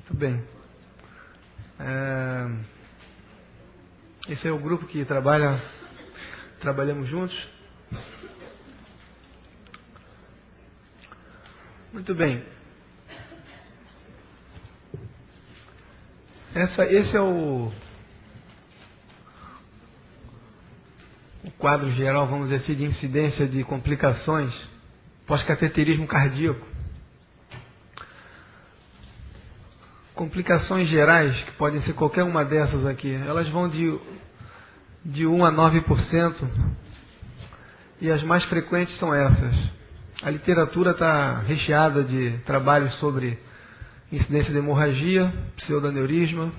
Muito bem. Esse é o grupo que trabalhamos juntos. Muito bem. Esse é o quadro geral, vamos dizer assim, de incidência de complicações pós-cateterismo cardíaco. Complicações gerais, que podem ser qualquer uma dessas aqui, elas vão de 1 a 9%, e as mais frequentes são essas. A literatura está recheada de trabalhos sobre incidência de hemorragia, pseudoaneurisma,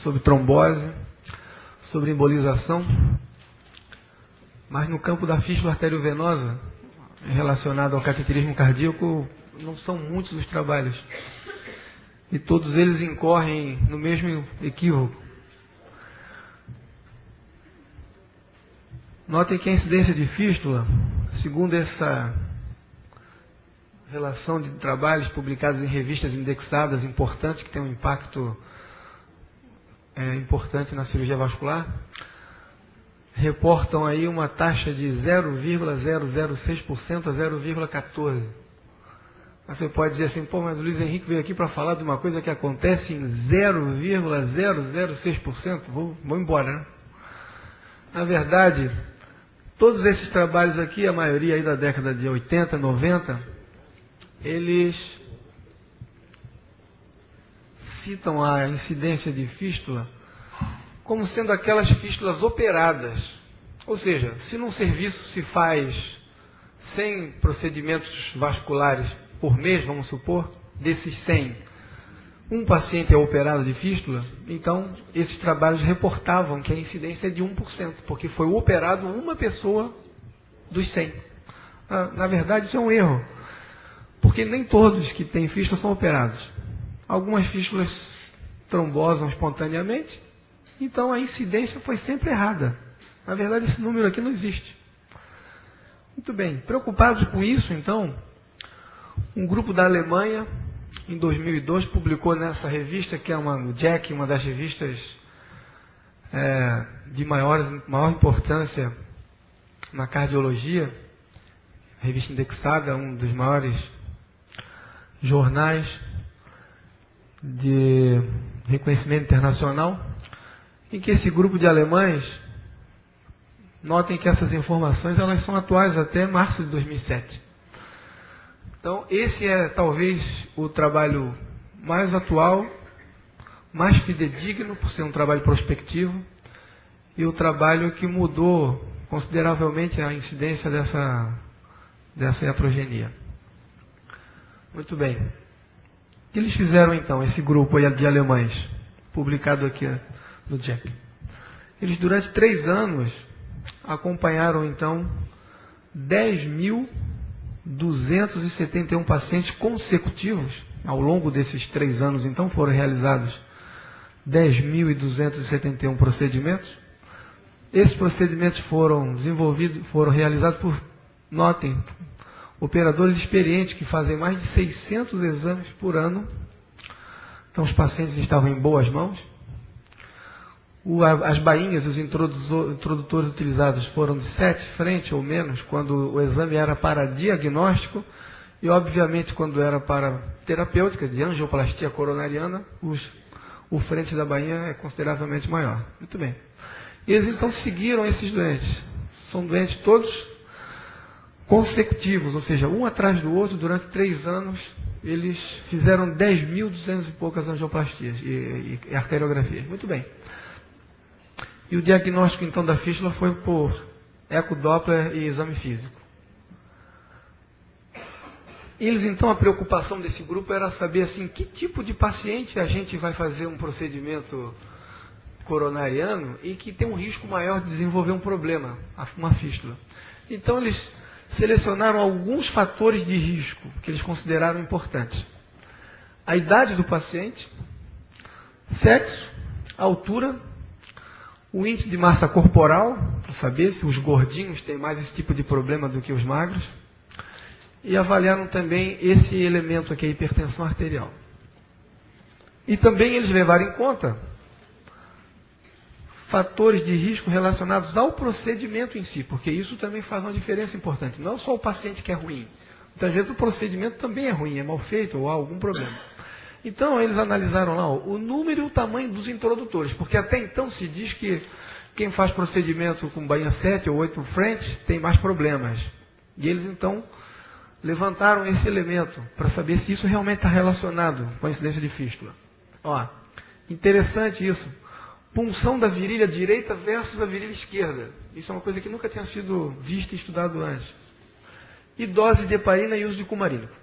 sobre trombose, sobre embolização, mas no campo da fístula arteriovenosa, relacionado ao cateterismo cardíaco, não são muitos os trabalhos. E todos eles incorrem no mesmo equívoco. Notem que a incidência de fístula, segundo essa relação de trabalhos publicados em revistas indexadas importantes, que tem um impacto importante na cirurgia vascular, reportam aí uma taxa de 0,006% a 0,14%. Você pode dizer assim, pô, mas o Luiz Henrique veio aqui para falar de uma coisa que acontece em 0,006%. Vou embora, né? Na verdade, todos esses trabalhos aqui, a maioria aí da década de 80, 90, eles citam a incidência de fístula como sendo aquelas fístulas operadas. Ou seja, se num serviço se faz 100 procedimentos vasculares por mês, vamos supor, desses 100, um paciente é operado de fístula, então esses trabalhos reportavam que a incidência é de 1%, porque foi operado uma pessoa dos 100. Na verdade, isso é um erro, porque nem todos que têm fístula são operados. Algumas fístulas trombosam espontaneamente, então a incidência foi sempre errada. Na verdade, esse número aqui não existe. Muito bem, preocupados com isso, então, um grupo da Alemanha, em 2002, publicou nessa revista, que é o JACC, uma das revistas de maior importância na cardiologia, revista indexada, um dos maiores jornais de reconhecimento internacional, em que esse grupo de alemães, notem que essas informações elas são atuais até março de 2007. Então, esse é talvez o trabalho mais atual, mais fidedigno, por ser um trabalho prospectivo, e o trabalho que mudou consideravelmente a incidência dessa iatrogenia. Muito bem. O que eles fizeram então, esse grupo aí de alemães, publicado aqui no JACC? Eles durante 3 anos acompanharam então 10.271 pacientes consecutivos. Ao longo desses 3 anos, então, foram realizados 10.271 procedimentos. Esses procedimentos foram realizados por, notem, operadores experientes que fazem mais de 600 exames por ano. Então, os pacientes estavam em boas mãos. As bainhas, os introdutores utilizados foram de 7 frente ou menos, quando o exame era para diagnóstico, e obviamente quando era para terapêutica, de angioplastia coronariana, o frente da bainha é consideravelmente maior. Muito bem. Eles então seguiram esses doentes. São doentes todos consecutivos, ou seja, um atrás do outro, durante 3 anos, eles fizeram 10.200 e poucas angioplastias e arteriografias. Muito bem. E o diagnóstico, então, da fístula foi por ecodoppler e exame físico. Eles, então, a preocupação desse grupo era saber, assim, que tipo de paciente a gente vai fazer um procedimento coronariano e que tem um risco maior de desenvolver um problema, uma fístula. Então, eles selecionaram alguns fatores de risco que eles consideraram importantes. A idade do paciente, sexo, altura, o índice de massa corporal, para saber se os gordinhos têm mais esse tipo de problema do que os magros, e avaliaram também esse elemento aqui, a hipertensão arterial. E também eles levaram em conta fatores de risco relacionados ao procedimento em si, porque isso também faz uma diferença importante. Não só o paciente que é ruim. Muitas vezes o procedimento também é ruim, é mal feito ou há algum problema. Então eles analisaram lá o número e o tamanho dos introdutores, porque até então se diz que quem faz procedimento com bainha 7 ou 8 French tem mais problemas. E eles então levantaram esse elemento para saber se isso realmente está relacionado com a incidência de fístula. Ó, interessante isso. Punção da virilha direita versus a virilha esquerda. Isso é uma coisa que nunca tinha sido vista e estudado antes. E dose de heparina e uso de cumarínico.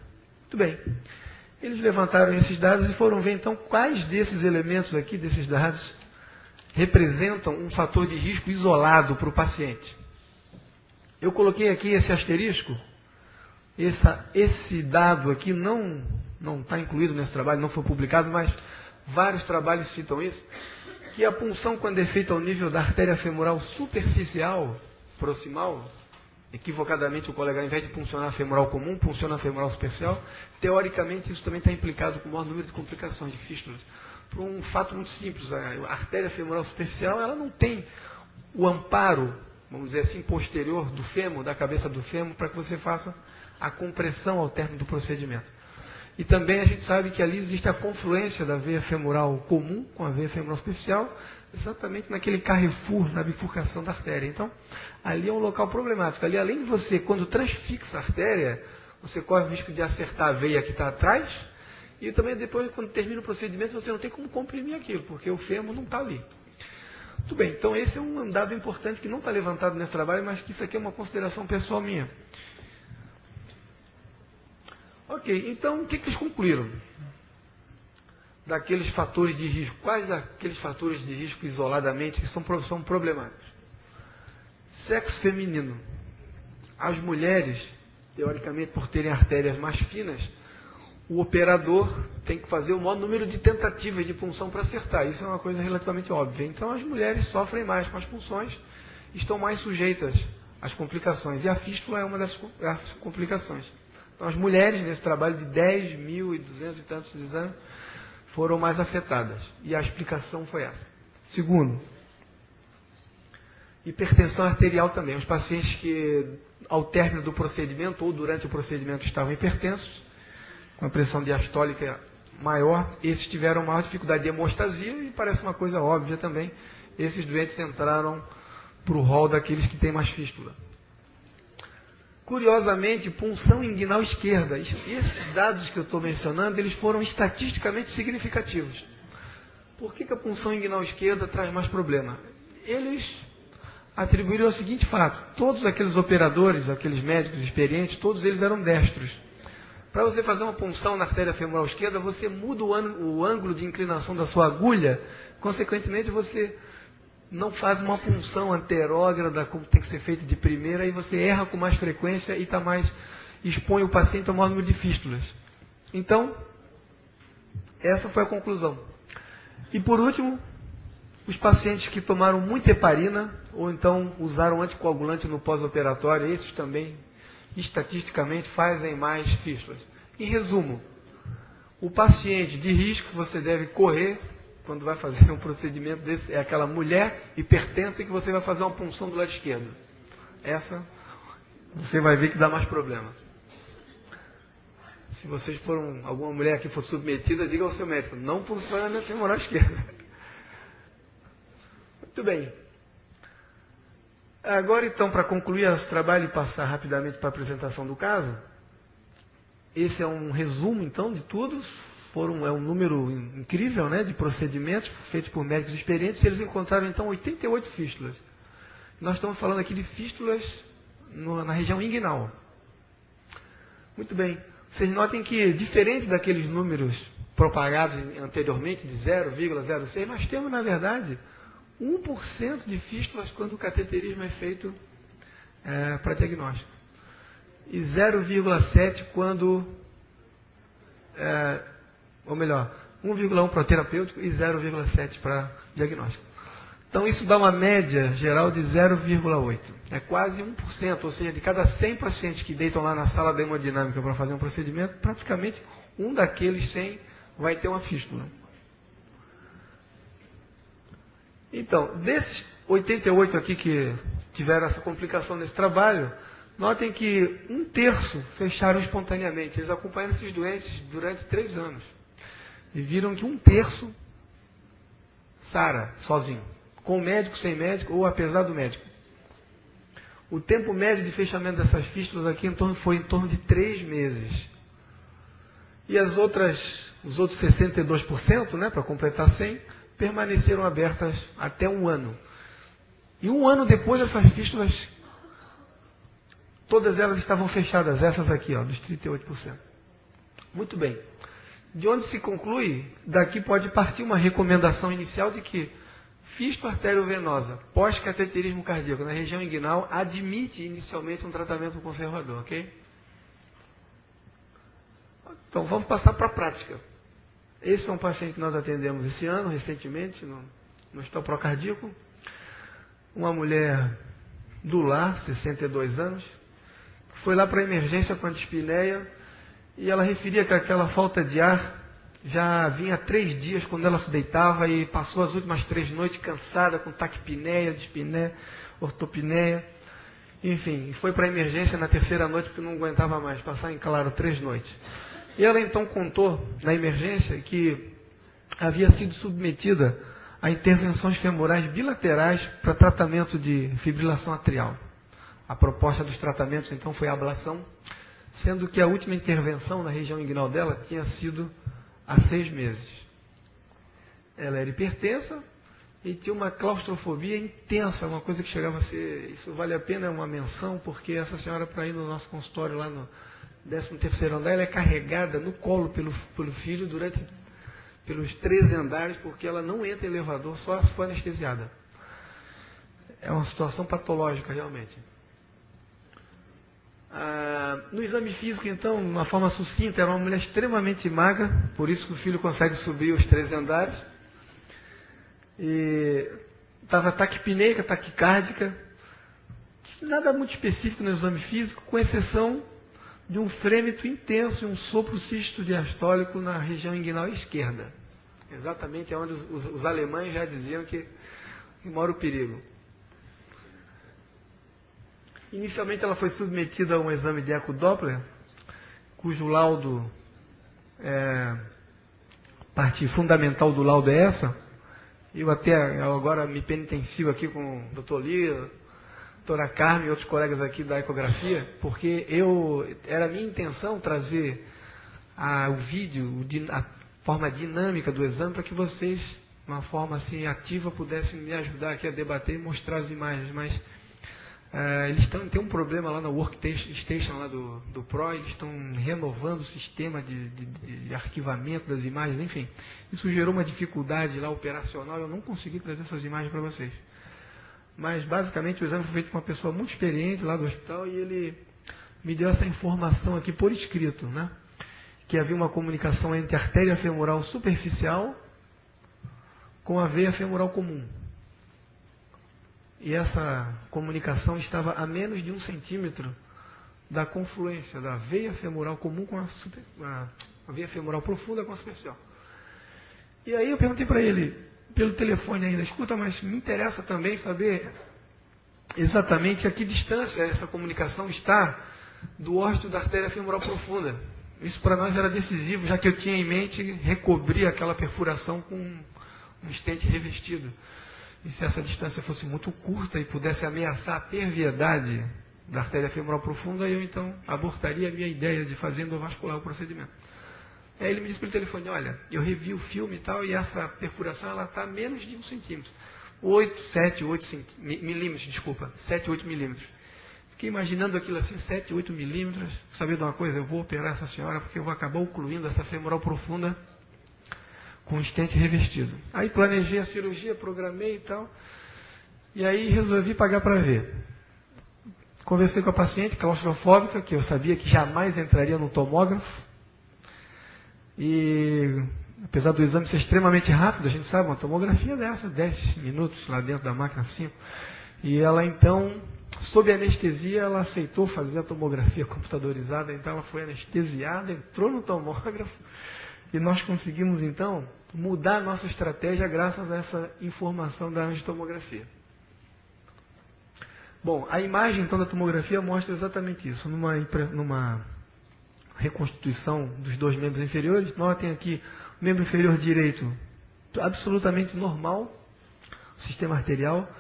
Muito bem. Eles levantaram esses dados e foram ver então quais desses elementos aqui, desses dados, representam um fator de risco isolado para o paciente. Eu coloquei aqui esse asterisco. Esse dado aqui não está incluído nesse trabalho, não foi publicado, mas vários trabalhos citam isso. Que a punção, quando é feita ao nível da artéria femoral superficial, proximal, equivocadamente o colega, ao invés de puncionar a femoral comum, punciona a femoral superficial, teoricamente isso também está implicado com o maior número de complicações de fístulas. Por um fato muito simples, a artéria femoral superficial, ela não tem o amparo, vamos dizer assim, posterior do fêmur, da cabeça do fêmur, para que você faça a compressão ao término do procedimento. E também a gente sabe que ali existe a confluência da veia femoral comum com a veia femoral superficial, exatamente naquele carrefour, na bifurcação da artéria. Então, ali é um local problemático. Ali, além de você, quando transfixa a artéria, você corre o risco de acertar a veia que está atrás, e também depois, quando termina o procedimento, você não tem como comprimir aquilo, porque o fêmur não está ali. Muito bem, então esse é um dado importante que não está levantado nesse trabalho, mas que isso aqui é uma consideração pessoal minha. Ok, então o que eles concluíram? Daqueles fatores de risco. Quais daqueles fatores de risco isoladamente que são problemáticos? Sexo feminino. As mulheres, teoricamente, por terem artérias mais finas, o operador tem que fazer o maior número de tentativas de punção para acertar. Isso é uma coisa relativamente óbvia. Então as mulheres sofrem mais com as punções, estão mais sujeitas às complicações. E a fístula é uma das complicações. Então, as mulheres, nesse trabalho de 10.200 e tantos exames, foram mais afetadas. E a explicação foi essa. Segundo, hipertensão arterial também. Os pacientes que, ao término do procedimento ou durante o procedimento, estavam hipertensos, com a pressão diastólica maior, esses tiveram maior dificuldade de hemostasia e parece uma coisa óbvia também. Esses doentes entraram para o rol daqueles que têm mais fístula. Curiosamente, punção inguinal esquerda. Esses dados que eu estou mencionando, eles foram estatisticamente significativos. Por que a punção inguinal esquerda traz mais problema? Eles atribuíram o seguinte fato. Todos aqueles operadores, aqueles médicos experientes, todos eles eram destros. Para você fazer uma punção na artéria femoral esquerda, você muda o ângulo de inclinação da sua agulha, consequentemente você não faz uma punção anterógrada como tem que ser feita de primeira, e você erra com mais frequência e expõe o paciente ao maior número de fístulas. Então, essa foi a conclusão. E por último, os pacientes que tomaram muita heparina, ou então usaram anticoagulante no pós-operatório, esses também, estatisticamente, fazem mais fístulas. Em resumo, o paciente de risco que você deve correr quando vai fazer um procedimento desse, é aquela mulher hipertensa que você vai fazer uma punção do lado esquerdo. Essa, você vai ver que dá mais problema. Se vocês forem alguma mulher que for submetida, diga ao seu médico, não puncione na femoral esquerda. Muito bem. Agora então, para concluir esse trabalho e passar rapidamente para a apresentação do caso, esse é um resumo então de tudo. É um número incrível, né, de procedimentos feitos por médicos experientes, e eles encontraram então 88 fístulas. Nós estamos falando aqui de fístulas na região inguinal. Muito bem. Vocês notem que, diferente daqueles números propagados anteriormente, de 0,06, nós temos, na verdade, 1% de fístulas quando o cateterismo é feito para diagnóstico. E 0,7 quando... ou melhor, 1,1 para o terapêutico e 0,7 para diagnóstico. Então isso dá uma média geral de 0,8. É quase 1%, ou seja, de cada 100 pacientes que deitam lá na sala da hemodinâmica para fazer um procedimento, praticamente um daqueles 100 vai ter uma fístula. Então, desses 88 aqui que tiveram essa complicação nesse trabalho, notem que 1/3 fecharam espontaneamente. Eles acompanharam esses doentes durante 3 anos. E viram que 1/3 sara sozinho, com médico, sem médico ou apesar do médico. O tempo médio de fechamento dessas fístulas aqui foi em torno de 3 meses. E os outros 62%, né, para completar 100, permaneceram abertas até 1 ano. E 1 ano depois, essas fístulas, todas elas estavam fechadas, essas aqui, ó, dos 38%. Muito bem. De onde se conclui, daqui pode partir uma recomendação inicial de que fístula arteriovenosa pós-cateterismo cardíaco na região inguinal admite inicialmente um tratamento conservador, ok? Então vamos passar para a prática. Esse é um paciente que nós atendemos esse ano, recentemente, no Hospital Procardíaco. Uma mulher do lar, 62 anos, que foi lá para a emergência com a dispneia e ela referia que aquela falta de ar já vinha há 3 dias quando ela se deitava e passou as últimas 3 noites cansada com taquipneia, dispneia, ortopneia. Enfim, foi para a emergência na 3ª noite porque não aguentava mais, passar em claro 3 noites. E ela então contou na emergência que havia sido submetida a intervenções femorais bilaterais para tratamento de fibrilação atrial. A proposta dos tratamentos então foi a ablação, sendo que a última intervenção na região inguinal dela tinha sido há 6 meses. Ela era hipertensa e tinha uma claustrofobia intensa, uma coisa que chegava a ser, isso vale a pena uma menção, porque essa senhora, para ir no nosso consultório lá no 13º andar, ela é carregada no colo pelo filho pelos 13 andares, porque ela não entra em elevador, só se for anestesiada. É uma situação patológica, realmente. No exame físico, então, de uma forma sucinta, era uma mulher extremamente magra, por isso que o filho consegue subir os 13 andares. E estava taquipneica, taquicárdica, nada muito específico no exame físico, com exceção de um frêmito intenso e um sopro sístolo-diastólico na região inguinal esquerda. Exatamente onde os alemães já diziam que mora o perigo. Inicialmente ela foi submetida a um exame de ecodoppler, cujo laudo, parte fundamental do laudo é essa. Eu agora me penitencio aqui com o Dr. Lira, doutora Carmen e outros colegas aqui da ecografia, porque era a minha intenção trazer o vídeo, a forma dinâmica do exame, para que vocês, de uma forma assim ativa, pudessem me ajudar aqui a debater e mostrar as imagens, mas eles têm um problema lá na Workstation lá do PRO, eles estão renovando o sistema de arquivamento das imagens, enfim, isso gerou uma dificuldade lá operacional, eu não consegui trazer essas imagens para vocês. Mas, basicamente, o exame foi feito com uma pessoa muito experiente lá do hospital e ele me deu essa informação aqui por escrito, né? Que havia uma comunicação entre a artéria femoral superficial com a veia femoral comum. E essa comunicação estava a menos de 1 centímetro da confluência da veia femoral comum com a veia femoral profunda com a superficial. E aí eu perguntei para ele, pelo telefone ainda, escuta, mas me interessa também saber exatamente a que distância essa comunicação está do órbito da artéria femoral profunda. Isso para nós era decisivo, já que eu tinha em mente recobrir aquela perfuração com um estente revestido. E se essa distância fosse muito curta e pudesse ameaçar a perviedade da artéria femoral profunda, eu então abortaria a minha ideia de fazer endovascular o procedimento. Aí ele me disse pelo telefone, olha, eu revi o filme e tal, e essa perfuração ela está a menos de 1 centímetro. 7, 8 milímetros. Fiquei imaginando aquilo assim, 7, 8 milímetros. Sabia de uma coisa? Eu vou operar essa senhora porque eu vou acabar ocluindo essa femoral profunda com um estente revestido. Aí planejei a cirurgia, programei e tal. E aí resolvi pagar para ver. Conversei com a paciente claustrofóbica, que eu sabia que jamais entraria no tomógrafo. E apesar do exame ser extremamente rápido, a gente sabe, uma tomografia dessa, 10 minutos lá dentro da máquina, 5. E ela então, sob anestesia, ela aceitou fazer a tomografia computadorizada, então ela foi anestesiada, entrou no tomógrafo E nós conseguimos, então, mudar a nossa estratégia graças a essa informação da angiotomografia. Bom, a imagem, então, da tomografia mostra exatamente isso. Numa reconstituição dos dois membros inferiores, notem aqui o membro inferior direito absolutamente normal, sistema arterial.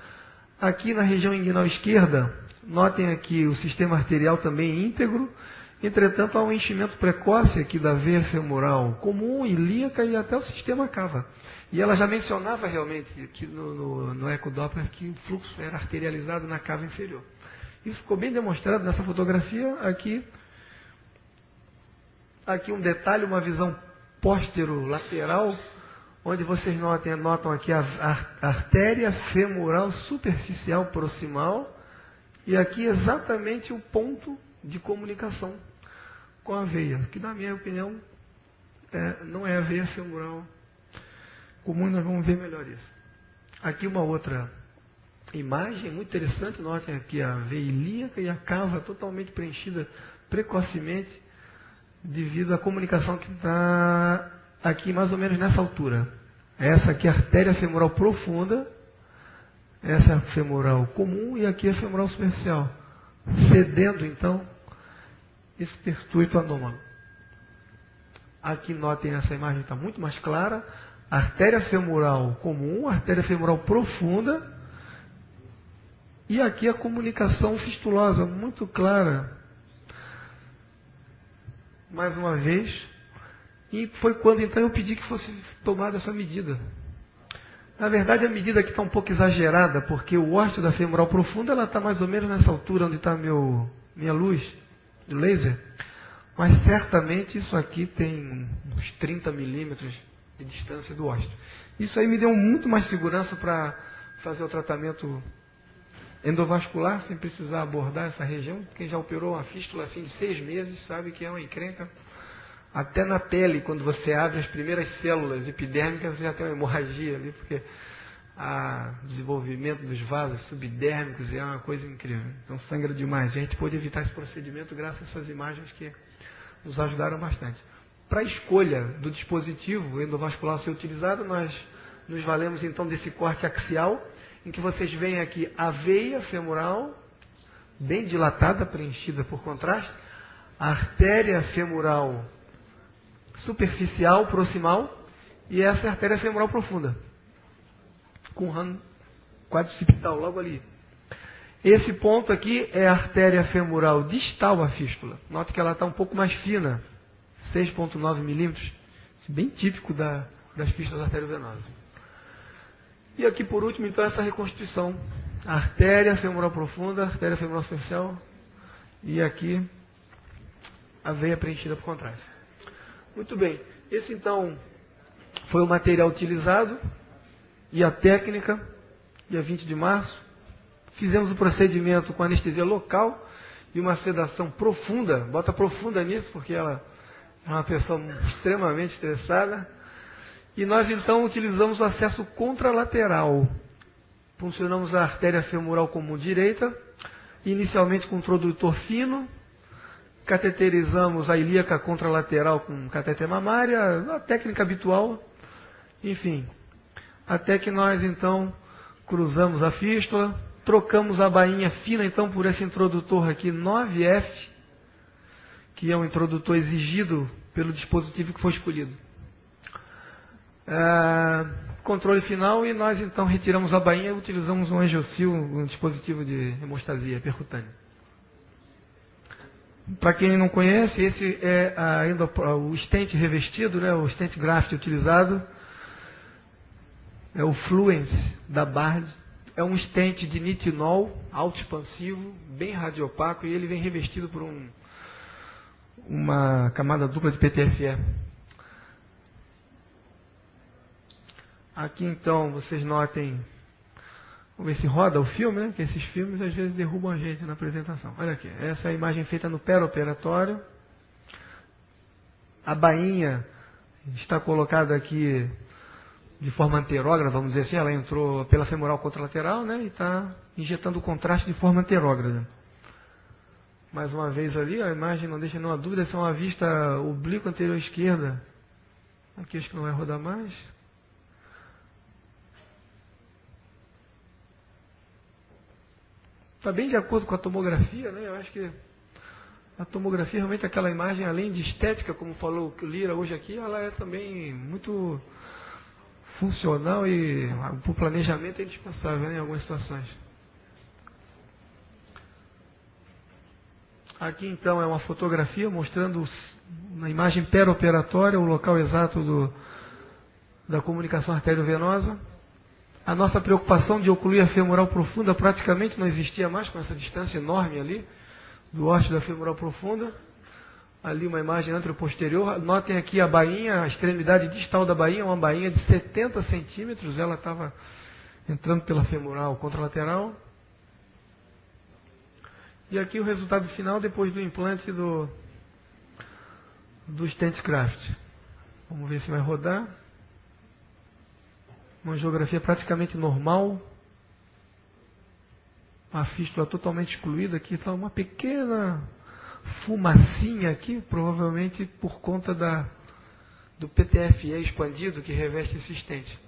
Aqui na região inguinal esquerda, notem aqui o sistema arterial também íntegro. Entretanto, há um enchimento precoce aqui da veia femoral comum, ilíaca e até o sistema cava. E ela já mencionava realmente aqui no ecodoppler que o fluxo era arterializado na cava inferior. Isso ficou bem demonstrado nessa fotografia. Aqui um detalhe, uma visão póstero-lateral, onde vocês notam aqui a artéria femoral superficial proximal e aqui exatamente o ponto de comunicação com a veia, que na minha opinião não é a veia femoral comum, nós vamos ver melhor isso. Aqui uma outra imagem muito interessante, notem aqui a veia ilíaca e a cava totalmente preenchida precocemente devido à comunicação que está aqui mais ou menos nessa altura. Essa aqui é a artéria femoral profunda, essa é a femoral comum e aqui é a femoral superficial, cedendo então esse pertuito anômalo. Aqui notem essa imagem está muito mais clara, artéria femoral comum, artéria femoral profunda e aqui a comunicação fistulosa muito clara. Mais uma vez, e foi quando então eu pedi que fosse tomada essa medida. Na verdade, a medida aqui está um pouco exagerada, porque o ósteo da femoral profunda ela está mais ou menos nessa altura onde está minha luz do laser, mas certamente isso aqui tem uns 30 milímetros de distância do ósteo. Isso aí me deu muito mais segurança para fazer o tratamento endovascular, sem precisar abordar essa região. Quem já operou uma fístula assim de 6 meses sabe que é uma encrenca. Até na pele, quando você abre as primeiras células epidérmicas, você já tem uma hemorragia ali, porque o desenvolvimento dos vasos subdérmicos é uma coisa incrível. Então sangra demais. A gente pôde evitar esse procedimento graças a essas imagens que nos ajudaram bastante. Para a escolha do dispositivo endovascular a ser utilizado, nós nos valemos então desse corte axial, em que vocês veem aqui a veia femoral, bem dilatada, preenchida por contraste, a artéria femoral superficial, proximal, e essa é a artéria femoral profunda, com ramo quadricipital logo ali. Esse ponto aqui é a artéria femoral distal à fístula. Note que ela está um pouco mais fina, 6,9 milímetros, bem típico das fístulas arteriovenosas. E aqui por último, então, essa reconstituição. A artéria femoral profunda, a artéria femoral superficial, e aqui a veia preenchida por contraste. Muito bem, esse então foi o material utilizado e a técnica, dia 20 de março. Fizemos o procedimento com anestesia local e uma sedação profunda, bota profunda nisso, porque ela é uma pessoa extremamente estressada. E nós então utilizamos o acesso contralateral. Funcionamos a artéria femoral comum direita, inicialmente com um introdutor fino, cateterizamos a ilíaca contralateral com cateter mamária, a técnica habitual, enfim. Até que nós então cruzamos a fístula, trocamos a bainha fina então por esse introdutor aqui 9F, que é um introdutor exigido pelo dispositivo que foi escolhido. Controle final, e nós então retiramos a bainha e utilizamos um angiocil, um dispositivo de hemostasia percutânea. Para quem não conhece, esse é o stent revestido, né, o stent graft utilizado, é o Fluence da Bard. É um stent de nitinol, autoexpansivo, bem radiopaco, e ele vem revestido por uma camada dupla de PTFE. Aqui então vocês notem, vamos ver se roda o filme, né? Que esses filmes às vezes derrubam a gente na apresentação. Olha aqui, essa é a imagem feita no pré-operatório. A bainha está colocada aqui de forma anterógrada, vamos dizer assim, ela entrou pela femoral contralateral, né? E está injetando o contraste de forma anterógrada. Mais uma vez ali, a imagem não deixa nenhuma dúvida, essa é uma vista oblíqua anterior esquerda, Aqui acho que não vai rodar mais. Está bem de acordo com a tomografia, né? Eu acho que a tomografia, realmente, aquela imagem, além de estética, como falou o Lira hoje aqui, ela é também muito funcional e para o planejamento é indispensável, né, em algumas situações. Aqui, então, é uma fotografia mostrando na imagem perioperatória o local exato da comunicação arteriovenosa. A nossa preocupação de ocluir a femoral profunda praticamente não existia mais, com essa distância enorme ali do ósseo da femoral profunda. Ali uma imagem anteroposterior. Notem aqui a bainha, a extremidade distal da bainha, uma bainha de 70 centímetros. Ela estava entrando pela femoral contralateral. E aqui o resultado final depois do implante do stent graft. Vamos ver se vai rodar. Uma angiografia praticamente normal. A fístula totalmente excluída. Aqui está uma pequena fumacinha aqui, provavelmente por conta do PTFE expandido que reveste esse stent.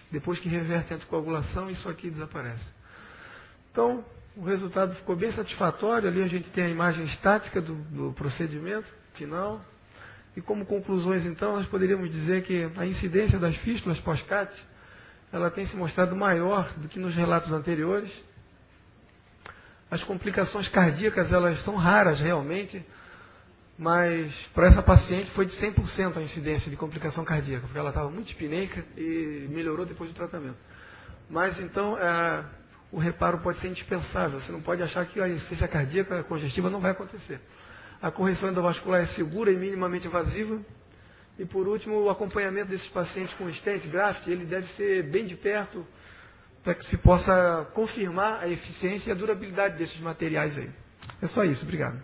Depois que reverte a anticoagulação, isso aqui desaparece. Então, o resultado ficou bem satisfatório. Ali a gente tem a imagem estática do procedimento final. E como conclusões, então, nós poderíamos dizer que a incidência das fístulas pós-CAT, ela tem se mostrado maior do que nos relatos anteriores. As complicações cardíacas, elas são raras realmente, mas para essa paciente foi de 100% a incidência de complicação cardíaca, porque ela estava muito espineica e melhorou depois do tratamento. Mas então, o reparo pode ser indispensável. Você não pode achar que a insuficiência cardíaca congestiva não vai acontecer. A correção endovascular é segura e minimamente invasiva. E por último, o acompanhamento desses pacientes com stent graft, ele deve ser bem de perto, para que se possa confirmar a eficiência e a durabilidade desses materiais aí. É só isso, obrigado.